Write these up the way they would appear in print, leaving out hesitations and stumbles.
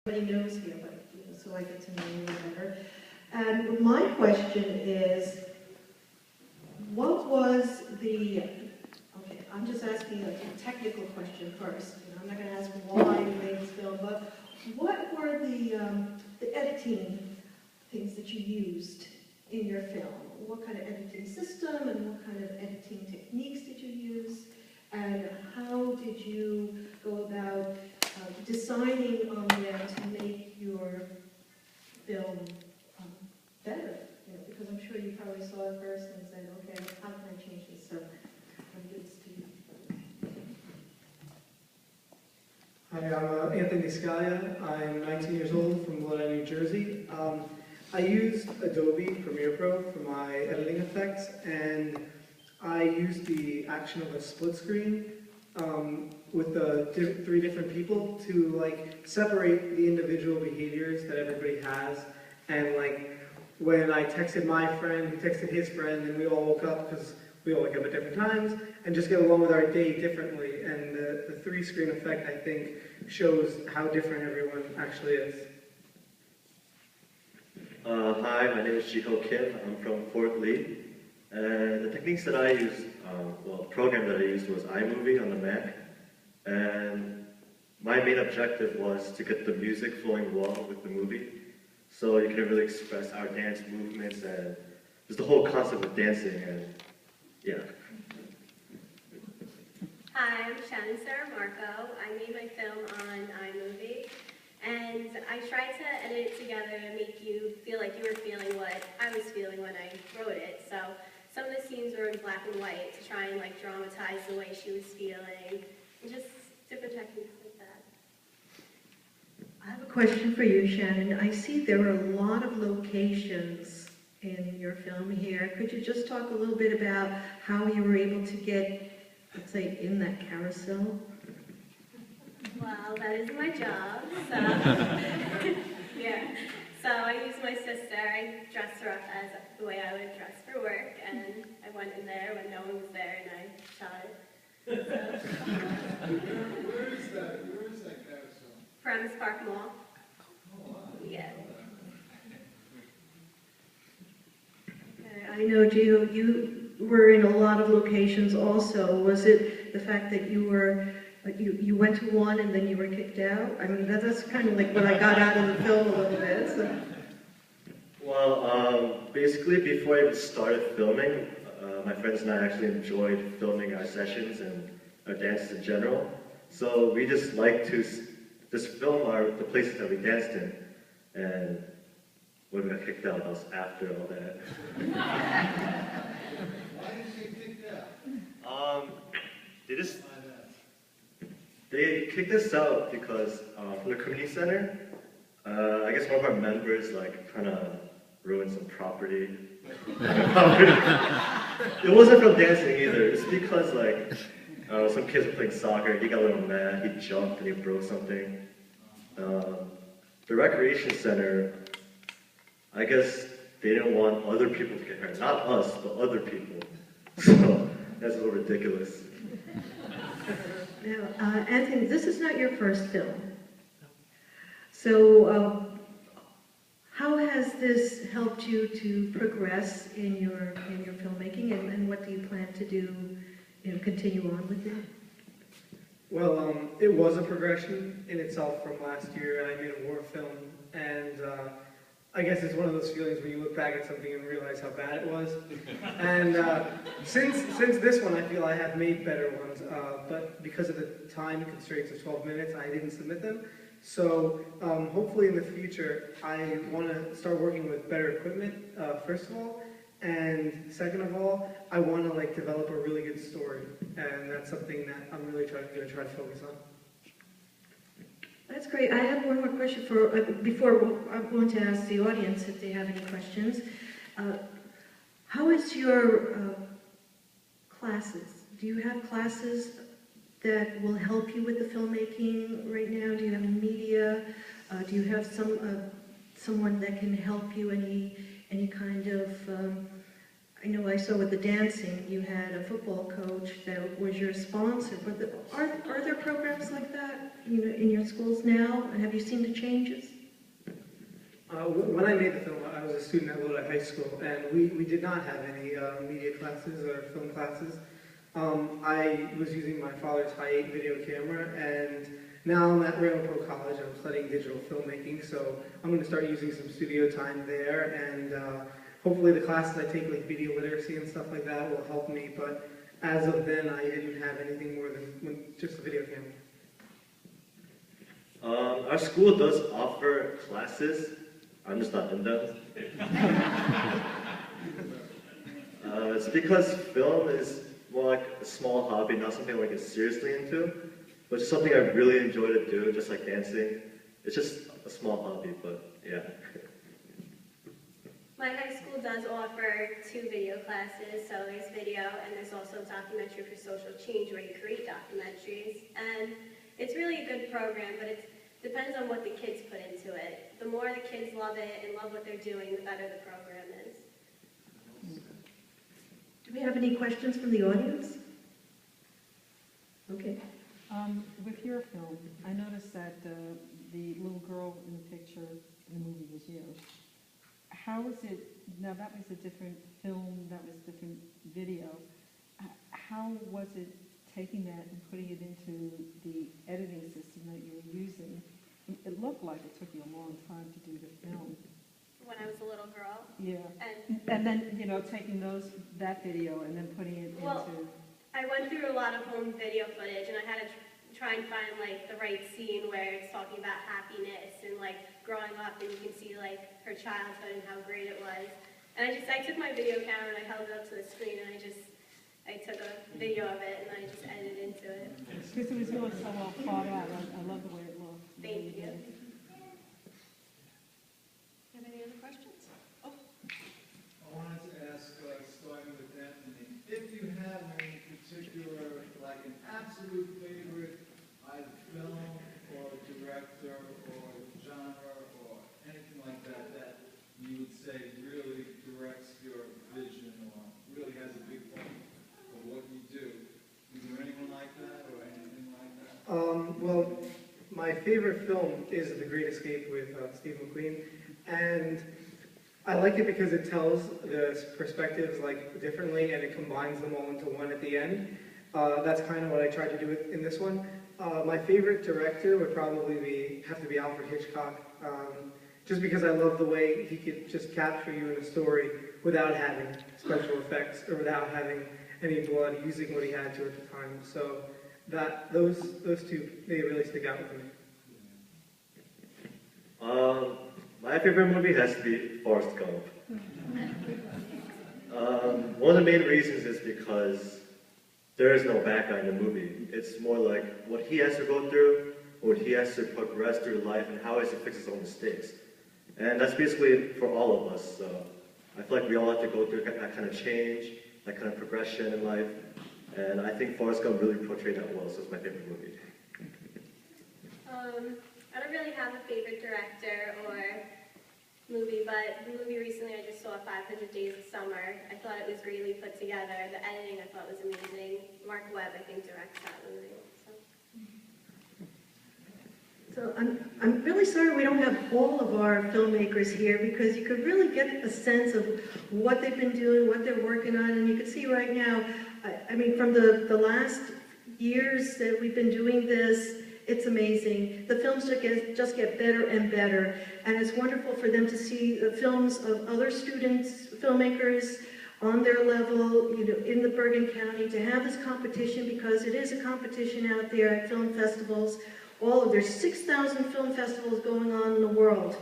everybody knows here, but so I get to know you better. And my question is, what was the, okay, I'm just asking a technical question first. I'm not going to ask why you made this film, but what were the editing things that you used in your film? What kind of editing system and what kind of editing techniques did you use? And how did you go about deciding on them to make your film better? Because I'm sure you probably saw it first and said, okay, how can I change this? So I'll give this to you. Hi, I'm Anthony Scalia. I'm 19 years old from Lodi, New Jersey. I used Adobe Premiere Pro for my editing effects, and I used the action of a split screen with the three different people to like separate the individual behaviors that everybody has. And like when I texted my friend, he texted his friend, and we all woke up because we all wake up at different times and just get along with our day differently. And the three-screen effect, I think, shows how different everyone actually is. Hi, my name is Jiho Kim. I'm from Fort Lee. And the techniques that I used, the program that I used was iMovie on the Mac. And my main objective was to get the music flowing well with the movie. So you can really express our dance movements and just the whole concept of dancing, and yeah. Hi, I'm Shannon Sarah Marco. I made my film on iMovie, and I tried to edit it together to make you feel like you were feeling what I was feeling when I wrote it. So some of the scenes were in black and white to try and like dramatize the way she was feeling, and just different techniques like that. I have a question for you, Shannon. I see there are a lot of locations in your film here. Could you just talk a little bit about how you were able to get, let's say, in that carousel? Well, that is my job, so yeah. So I used my sister. I dressed her up as the way I would dress for work, and I went in there when no one was there, and I shot it. So. Where is that carousel? Paramus Park Mall. Oh, wow. Yeah. I know, Gio, you were in a lot of locations also. Was it the fact that you were, you went to one and then you were kicked out? I mean, that's kind of like what I got out of the film a little bit. So. Well, basically before I even started filming, my friends and I actually enjoyed filming our sessions and our dances in general. So we just like to just film the places that we danced in. And when we got kicked out, that was after all that. Why did you get kicked out? They kicked us out because from the community center, I guess one of our members like kind of ruined some property. It wasn't from dancing either. It's because like some kids were playing soccer. He got a little mad. He jumped and he broke something. The recreation center, I guess they didn't want other people to get hurt. Not us, but other people. So that's a little ridiculous. Now, Anthony, this is not your first film. So how has this helped you to progress in your filmmaking, and what do you plan to do, continue on with it? Well, it was a progression in itself from last year. I made a war film, and I guess it's one of those feelings where you look back at something and realize how bad it was. And since this one, I feel I have made better ones, but because of the time constraints of 12 minutes, I didn't submit them. So hopefully in the future, I want to start working with better equipment, first of all, and second of all, I want to like develop a really good story, and that's something that I'm really going to try to focus on. That's great. I have one more question before I'm going to ask the audience if they have any questions. How is your classes? Do you have classes that will help you with the filmmaking right now? Do you have media? Do you have someone that can help you? Any kind of I know I saw with the dancing, you had a football coach that was your sponsor, but are there programs like that, you know, in your schools now? And have you seen the changes? When I made the film, I was a student at Lodi High School, and we did not have any media classes or film classes. I was using my father's high-8 video camera, and now I'm at Randall Pro College. I'm studying digital filmmaking, so I'm going to start using some studio time there, and hopefully the classes I take, like video literacy and stuff like that, will help me. But as of then, I didn't have anything more than just a video camera. Our school does offer classes. I'm just not in them. It's because film is more like a small hobby, not something I want to get seriously into, but it's something I really enjoy to do, just like dancing. It's just a small hobby, but yeah. My high school does offer 2 video classes, so there's video and there's also documentary for social change where you create documentaries. And it's really a good program, but it depends on what the kids put into it. The more the kids love it and love what they're doing, the better the program is. Do we have any questions from the audience? Okay. With your film, I noticed that the little girl in the picture in the movie was you. How was it, now that was a different film, that was different video. How was it taking that and putting it into the editing system that you were using? It looked like it took you a long time to do the film. When I was a little girl. Yeah. And And then, you know, taking that video and then putting it Well, into... I went through a lot of home video footage, and I had to try and find like the right scene where it's talking about happiness and like growing up, and you can see like her childhood and how great it was. And I took my video camera and I held it up to the screen, and I took a video of it and I just edited into it. Because it was really so well thought out. I love the way it looked. Thank you. Have any other questions? I wanted to ask, starting with Anthony, if you have any particular, like an absolute favorite, either film or director or genre or anything like that, that you would say really directs your vision or really has a big part of what you do. Is there anyone like that or anything like that? Well, my favorite film is The Great Escape with Steve McQueen, and I like it because it tells the perspectives like differently, and it combines them all into one at the end. That's kind of what I tried to do in this one. My favorite director would probably have to be Alfred Hitchcock, just because I love the way he could just capture you in a story without having special effects or without having any blood, using what he had to at the time. So those two, they really stick out with me. My favorite movie has to be Forrest Gump. One of the main reasons is because there is no bad guy in the movie. It's more like what he has to go through, what he has to progress through life, and how he has to fix his own mistakes. And that's basically for all of us. So I feel like we all have to go through that kind of change, that kind of progression in life. And I think Forrest Gump really portrayed that well, so it's my favorite movie. I don't really have a favorite director or movie, but the movie recently I just saw, 500 Days of Summer. I thought it was greatly put together. The editing I thought was amazing. Mark Webb, I think, directs that movie. So I'm really sorry we don't have all of our filmmakers here, because you could really get a sense of what they've been doing, what they're working on, and you can see right now, I mean, from the last years that we've been doing this, it's amazing. The films just get better and better, and it's wonderful for them to see the films of other students, filmmakers on their level, you know, in the Bergen County, to have this competition, because it is a competition out there at film festivals. There's 6,000 film festivals going on in the world,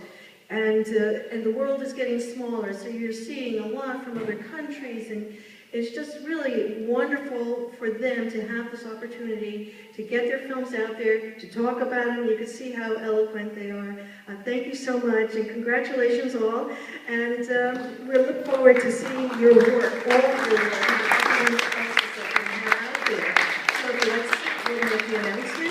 and the world is getting smaller, so you're seeing a lot from other countries, and it's just really wonderful for them to have this opportunity to get their films out there, to talk about them. You can see how eloquent they are. Thank you so much, and congratulations all, and we look forward to seeing your work, all of your work, and the that you have there. So we'll make the announcement.